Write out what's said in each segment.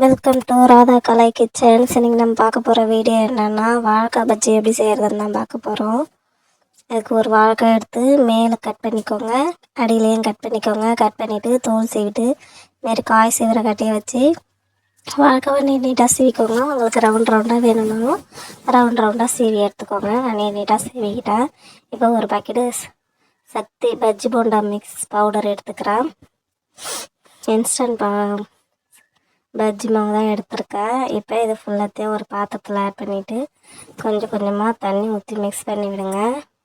Welcome to Radha Kalai kitchens. இன்னைக்கு நம்ம பார்க்க போகிற வீடியோ என்னென்னா வாழைக்காய் பஜ்ஜி எப்படி செய்கிறதுன்னு தான் பார்க்க போகிறோம். அதுக்கு ஒரு வாழைக்காய் எடுத்து மேலே கட் பண்ணிக்கோங்க, அடியிலையும் கட் பண்ணிக்கோங்க. கட் பண்ணிவிட்டு தோல் சீவிட்டு மாரி காய் சீவிர கட்டியை வச்சு வாழைக்காவை நீட்டாக சீவிக்கோங்க. உங்களுக்கு ரவுண்டாக வேணும்னாலும் ரவுண்டாக சீவி எடுத்துக்கோங்க. நான் நீட்டாக சீவிக்கிட்டேன். இப்போ ஒரு பாக்கெட்டு சக்தி பஜ்ஜி போண்டா மிக்ஸ் பவுடர் எடுத்துக்கிறேன். இன்ஸ்டன்ட் பஜ்ஜி மாவு தான் எடுத்திருக்கேன். இப்போ இதை ஃபுல்லாத்தையும் ஒரு பாத்திரத்தில் ஆட் பண்ணிவிட்டு கொஞ்சம் கொஞ்சமாக தண்ணி ஊற்றி மிக்ஸ் பண்ணி விடுங்க.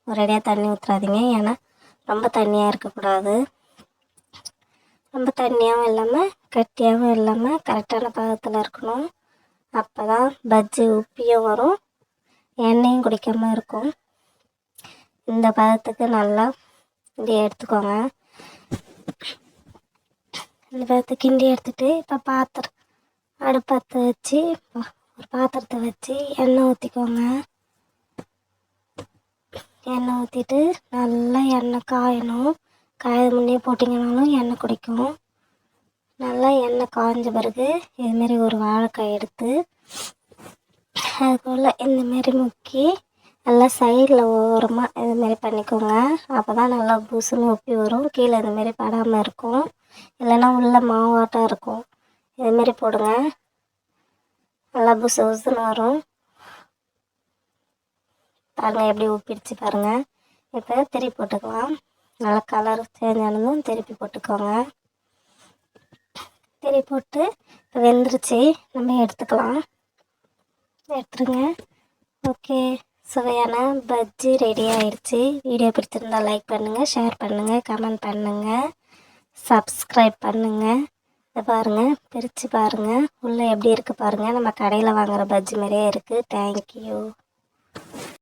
ஒரேடியாக தண்ணி ஊற்றாதீங்க, ஏன்னா ரொம்ப தண்ணியாக இருக்கக்கூடாது. ரொம்ப தண்ணியாகவும் இல்லாமல் கட்டியாகவும் இல்லாமல் கரெக்டான பதத்தில் இருக்கணும். அப்போ தான் பஜ்ஜி உப்பியும் வரும், எண்ணெயும் குடிக்காமல் இருக்கும். இந்த பதத்துக்கு நல்லா கிண்டி எடுத்துக்கோங்க. இந்த பதத்துக்கு கிண்டி எடுத்துகிட்டு இப்போ அடுப்பத்தை வச்சு ஒரு பாத்திரத்தை வச்சு எண்ணெய் ஊற்றிக்கோங்க. எண்ணெய் ஊற்றிட்டு நல்லா எண்ணெய் காயணும். காய முன்னே போட்டிங்கனாலும் எண்ணெய் குடிக்கும். நல்லா எண்ணெய் காய்ஞ்ச பிறகு இதுமாரி ஒரு வாழைக்காய் எடுத்து அதுக்குள்ளே இந்தமாரி முக்கி நல்லா சைடில் ஓரமாக இதுமாரி பண்ணிக்கோங்க. அப்போ தான் நல்லா புசுன்னு உப்பி வரும், கீழே இதுமாரி படாமல் இருக்கும். இல்லைன்னா உள்ளே மாவாட்டம் இருக்கும். இதுமாரி போடுங்க, நல்லா புசு புசுன்னு வரும். பாருங்கள் எப்படி உப்பிடுச்சு பாருங்கள். இப்போ திருப்பி போட்டுக்கலாம். நல்லா கலர் சேஞ்ச் ஆனதும் திருப்பி போட்டுக்கோங்க. திருப்பி போட்டு இப்போ வெந்துருச்சு, நம்ம எடுத்துக்கலாம். எடுத்துருங்க. ஓகே, சுவையான பஜ்ஜி ரெடி ஆயிடுச்சு. வீடியோ பிடிச்சிருந்தால் லைக் பண்ணுங்கள், ஷேர் பண்ணுங்கள், கமெண்ட் பண்ணுங்கள், சப்ஸ்கிரைப் பண்ணுங்கள். இதை பாருங்கள், பிரித்து பாருங்கள், உள்ளே எப்படி இருக்குது பாருங்கள். நம்ம கடையில் வாங்குகிற பஜ்ஜி மாதிரியே இருக்குது. தேங்க்யூ.